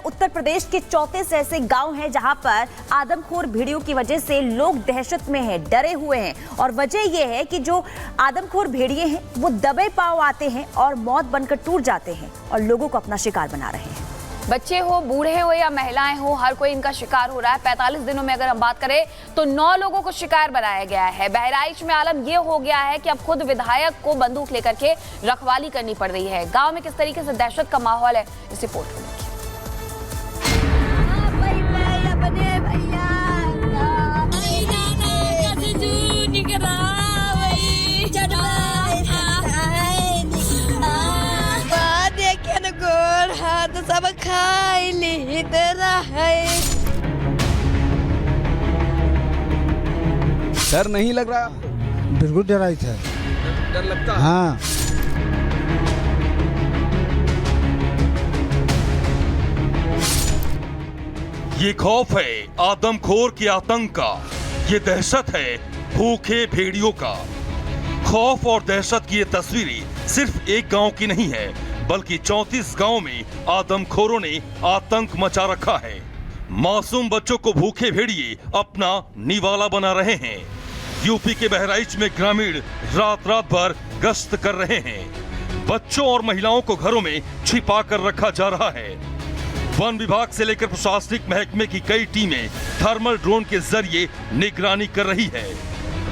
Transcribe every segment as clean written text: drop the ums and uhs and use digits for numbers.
उत्तर प्रदेश के 34 ऐसे गांव हैं जहां पर आदमखोर भेड़ियों की वजह से लोग दहशत में हैं, डरे हुए हैं। और वजह यह है कि जो आदमखोर भेड़िए हैं वो दबे पांव आते हैं और मौत बनकर टूट जाते हैं और लोगों को अपना शिकार बना रहे हैं। बच्चे हो, बूढ़े हो या महिलाएं हो, हर कोई इनका शिकार हो रहा है। 45 दिनों में अगर हम बात करें तो 9 लोगों को शिकार बनाया गया है। बहराइच में आलम यह हो गया है कि अब खुद विधायक को बंदूक लेकर के रखवाली करनी पड़ रही है। गांव में किस तरीके से दहशत का माहौल है, इस रिपोर्ट में तो सब खाई ली तेरा है। डर नहीं लग रहा? बिल्कुल डराई था। डर लगता है? हाँ। ये खौफ है आदमखोर के आतंक का, ये दहशत है भूखे भेड़ियों का। खौफ और दहशत की ये तस्वीरें सिर्फ एक गांव की नहीं है, बल्कि 34 गांव में आदमखोरों ने आतंक मचा रखा है। मासूम बच्चों को भूखे भेड़िए अपना निवाला बना रहे हैं। यूपी के बहराइच में ग्रामीण रात रात भर गश्त कर रहे हैं। बच्चों और महिलाओं को घरों में छिपा कर रखा जा रहा है। वन विभाग से लेकर प्रशासनिक महकमे की कई टीमें थर्मल ड्रोन के जरिए निगरानी कर रही है।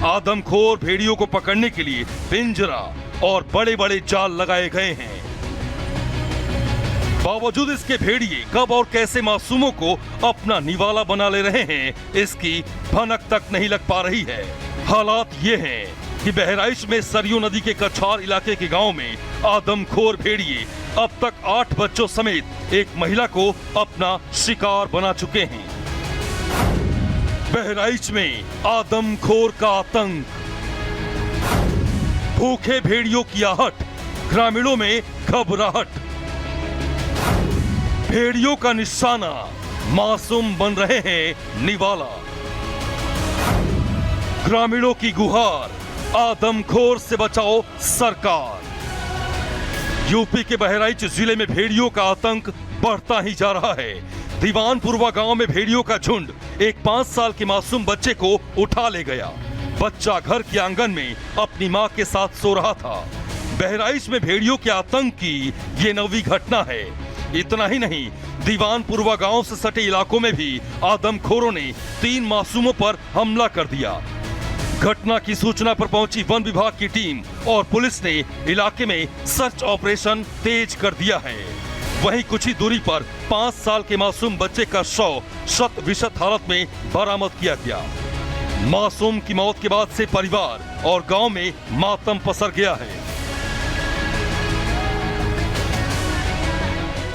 आदमखोर भेड़ियों को पकड़ने के लिए पिंजरा और बड़े बड़े जाल लगाए गए हैं। बावजूद इसके भेड़िए कब और कैसे मासूमों को अपना निवाला बना ले रहे हैं, इसकी भनक तक नहीं लग पा रही है। हालात ये हैं कि बहराइच में सरयू नदी के कछार इलाके के गांव में आदमखोर भेड़िए अब तक 8 बच्चों समेत एक महिला को अपना शिकार बना चुके हैं। बहराइच में आदमखोर का आतंक, भूखे भेड़ियों की आहट, ग्रामीणों में घबराहट। भेड़ियों का निशाना, मासूम बन रहे हैं निवाला। ग्रामीणों की गुहार, आदमखोर से बचाओ सरकार। यूपी के बहराइच जिले में भेड़ियों का आतंक बढ़ता ही जा रहा है। दीवानपुरवा गांव में भेड़ियों का झुंड एक 5 साल के मासूम बच्चे को उठा ले गया। बच्चा घर के आंगन में अपनी मां के साथ सो रहा था। बहराइच में भेड़ियों के आतंक की ये 9वीं घटना है। इतना ही नहीं, दीवानपुरवा गांव से सटे इलाकों में भी आदमखोरों ने 3 मासूमों पर हमला कर दिया। घटना की सूचना पर पहुंची वन विभाग की टीम और पुलिस ने इलाके में सर्च ऑपरेशन तेज कर दिया है। वहीं कुछ ही दूरी पर 5 साल के मासूम बच्चे का शव शत विशत हालत में बरामद किया गया। मासूम की मौत के बाद से परिवार और गांव में मातम पसर गया है।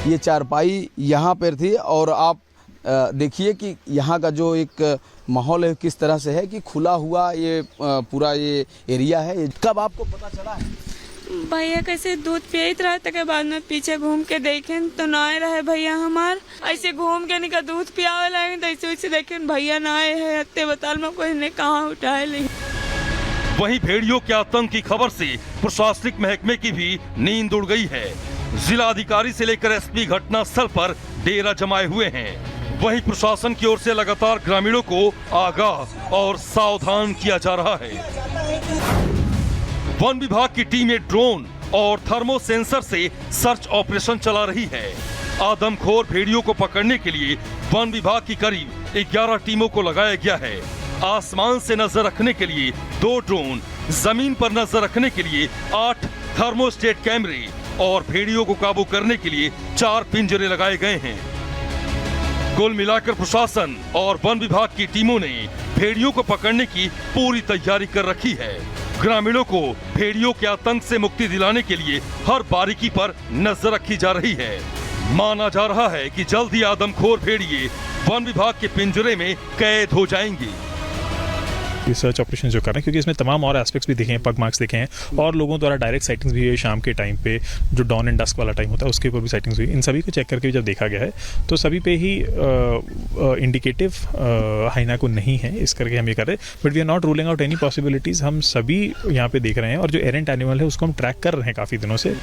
ये चारपाई यहाँ पर थी और आप देखिए कि यहाँ का जो एक माहौल है किस तरह से है कि खुला हुआ ये पूरा ये एरिया है। कब आपको पता चला है? भैया कैसे दूध पियत रहा के बाद में पीछे घूम के देखें तो ना रहे भैया हमार। ऐसे घूम के निका दूध पियावे लगे तो ऐसे वैसे देखें भैया ना आए है। अत्ते बताल में कोई ने कहाँ उठाए ली। वहीं भेड़ियों के आतंक की खबर से प्रशासनिक महकमे की भी नींद उड़ गई है। जिला अधिकारी से लेकर एसपी घटना स्थल पर डेरा जमाए हुए हैं। वहीं प्रशासन की ओर से लगातार ग्रामीणों को आगाह और सावधान किया जा रहा है। वन विभाग की टीमें ड्रोन और थर्मो सेंसर से सर्च ऑपरेशन चला रही है। आदमखोर भेड़ियों को पकड़ने के लिए वन विभाग की करीब 11 टीमों को लगाया गया है। आसमान से नजर रखने के लिए 2 ड्रोन, जमीन पर नजर रखने के लिए 8 थर्मोस्टेट कैमरे और भेड़ियों को काबू करने के लिए 4 पिंजरे लगाए गए हैं। कुल मिलाकर प्रशासन और वन विभाग की टीमों ने भेड़ियों को पकड़ने की पूरी तैयारी कर रखी है। ग्रामीणों को भेड़ियों के आतंक से मुक्ति दिलाने के लिए हर बारीकी पर नजर रखी जा रही है। माना जा रहा है कि जल्द ही आदमखोर भेड़िए वन विभाग के पिंजरे में कैद हो जाएंगे। सर्च ऑपरेशन जो कर रहे हैं, क्योंकि इसमें तमाम और एस्पेक्ट्स भी दिखे हैं, पग मार्क्स दिखे हैं और लोगों द्वारा डायरेक्ट साइटिंग्स भी हुई है। शाम के टाइम पे जो डॉन एंड डस्क वाला टाइम होता है उसके ऊपर भी साइटिंग्स हुई। इन सभी को चेक करके जब देखा गया है तो सभी पे ही इंडिकेटिव हाइना को नहीं है, इस करके हम ये कर रहे हैं। But we are not ruling out any possibilities. हम सभी यहाँ पे देख रहे हैं और जो एरेंट एनिमल है उसको हम ट्रैक कर रहे हैं काफ़ी दिनों से।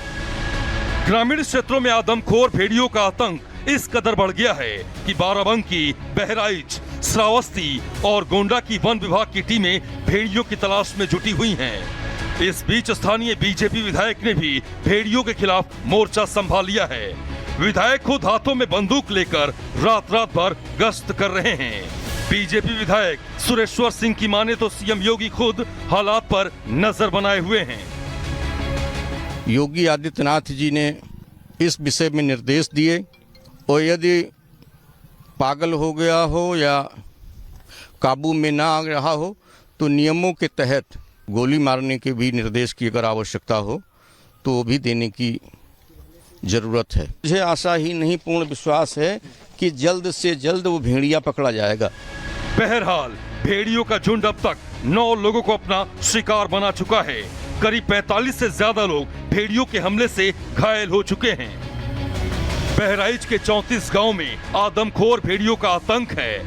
ग्रामीण क्षेत्रों में आदमखोर भेड़ियों का आतंक इस कदर बढ़ गया है कि बाराबंकी, बहराइच, श्रावस्ती और गोंडा की वन विभाग की टीमें भेड़ियों की तलाश में जुटी हुई हैं। इस बीच स्थानीय बीजेपी विधायक ने भी भेड़ियों के खिलाफ मोर्चा संभाल लिया है। विधायक खुद हाथों में बंदूक लेकर रात भर गश्त कर रहे हैं। बीजेपी विधायक सुरेश्वर सिंह की माने तो सीएम योगी खुद हालात पर नजर बनाए हुए हैं। योगी आदित्यनाथ जी ने इस विषय में निर्देश दिए और यदि पागल हो गया हो या काबू में ना आ रहा हो तो नियमों के तहत गोली मारने के भी निर्देश की अगर आवश्यकता हो तो वो भी देने की ज़रूरत है। मुझे आशा ही नहीं पूर्ण विश्वास है कि जल्द से जल्द वो भेड़िया पकड़ा जाएगा। बहरहाल भेड़ियों का झुंड अब तक 9 लोगों को अपना शिकार बना चुका है। करीब 45 से ज्यादा लोग भेड़ियों के हमले से घायल हो चुके हैं। बहराइच के 34 गांव में आदमखोर भेड़ियों का आतंक है।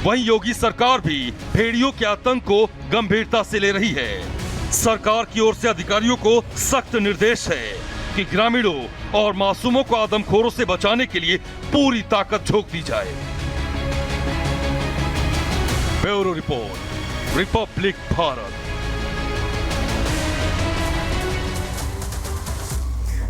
वहीं योगी सरकार भी भेड़ियों के आतंक को गंभीरता से ले रही है। सरकार की ओर से अधिकारियों को सख्त निर्देश है कि ग्रामीणों और मासूमों को आदमखोरों से बचाने के लिए पूरी ताकत झोंक दी जाए। Bureau report, Republic Bharat.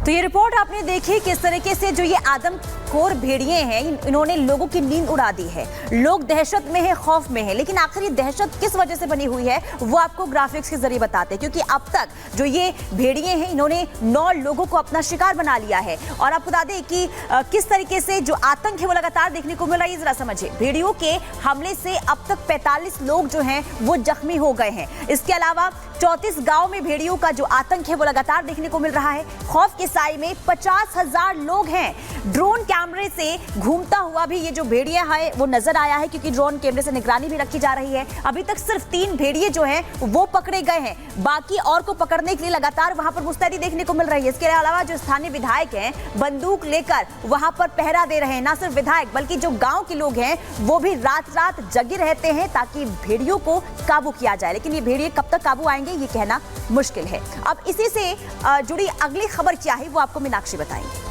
तो ये रिपोर्ट आपने देखी किस तरीके से जो ये आदमखोर भेड़िए हैं इन्होंने लोगों की नींद उड़ा दी है। लोग दहशत में है, खौफ में है, लेकिन आखिर ये दहशत किस वजह से बनी हुई है वो आपको ग्राफिक्स के जरिए बताते हैं। क्योंकि अब तक जो ये भेड़िए हैं इन्होंने 9 लोगों को अपना शिकार बना लिया है। और आपको बता दें कि किस तरीके से जो आतंक है वो लगातार देखने को मिल रहा है। जरा समझिए, भेड़ियों के हमले से अब तक 45 लोग जो हैं वो जख्मी हो गए हैं। इसके अलावा 34 गांव में भेड़ियों का जो आतंक है वो लगातार देखने को मिल रहा है। खौफ के साए में 50,000 लोग हैं। ड्रोन कैमरे से घूमता हुआ भी ये जो भेड़िया है वो नजर आया है, क्योंकि ड्रोन कैमरे से निगरानी भी रखी जा रही है। अभी तक सिर्फ 3 भेड़िए जो हैं वो पकड़े गए हैं। बाकी और को पकड़ने के लिए लगातार वहां पर मुस्तैदी देखने को मिल रही है। इसके अलावा जो स्थानीय विधायक हैं बंदूक लेकर वहां पर पहरा दे रहे हैं। ना सिर्फ विधायक बल्कि जो गांव के लोग हैं वो भी रात जगे रहते हैं ताकि भेड़ियों को काबू किया जाए। लेकिन ये भेड़िए कब तक काबू आएंगे ये कहना मुश्किल है। अब इसी से जुड़ी अगली खबर क्या है वो आपको मीनाक्षी बताएंगे।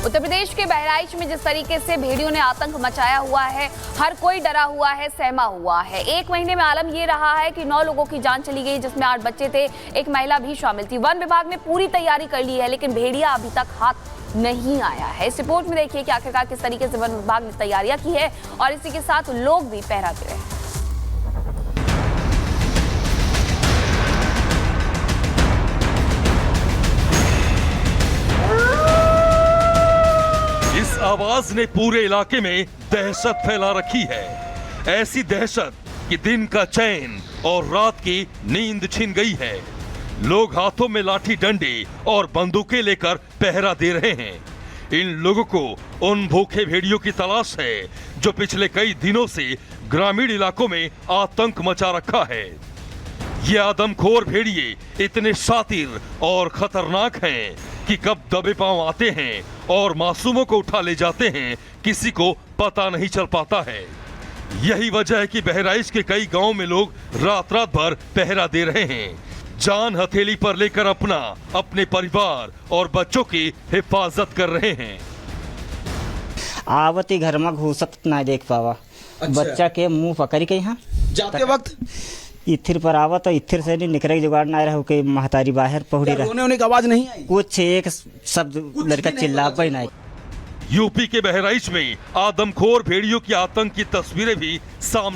उत्तर प्रदेश के बहराइच में जिस तरीके से भेड़ियों ने आतंक मचाया हुआ है, हर कोई डरा हुआ है, सहमा हुआ है। 1 महीने में आलम ये रहा है कि 9 लोगों की जान चली गई, जिसमें 8 बच्चे थे, एक महिला भी शामिल थी। वन विभाग ने पूरी तैयारी कर ली है, लेकिन भेड़िया अभी तक हाथ नहीं आया है। इस रिपोर्ट में देखिए कि आखिरकार किस तरीके से वन विभाग ने तैयारियां की है और इसी के साथ लोग भी पहरा दे रहे हैं। इस आवाज ने पूरे इलाके में दहशत फैला रखी है। ऐसी दहशत कि दिन का चैन और रात की नींद छिन गई है। लोग हाथों में लाठी डंडे और बंदूकें लेकर पहरा दे रहे हैं। इन लोगों को उन भूखे भेड़ियों की तलाश है जो पिछले कई दिनों से ग्रामीण इलाकों में आतंक मचा रखा है। ये आदमखोर भेड़िए इतने शातिर और खतरनाक हैं कि कब दबे पांव आते हैं और मासूमों को उठा ले जाते हैं किसी को पता नहीं चल पाता है। यही वजह है कि बहराइच के कई गांव में लोग रात भर पहरा दे रहे हैं। जान हथेली पर लेकर अपने परिवार और बच्चों की हिफाजत कर रहे हैं। आवती घर में घुसत ना देख पावा। अच्छा। बच्चा के मुंह पकड़ के यहाँ जाते वक्त इथिर पर आवा तो इथिर से नहीं निकले जुगाड़ ना रहा के महतारी बाहर पहुड़ी रहा। रोने की आवाज नहीं आई? कुछ एक शब्द लड़का चिल्ला पे नहीं। यूपी के बहराइच में आदमखोर भेड़ियों की आतंक की तस्वीरें भी सामने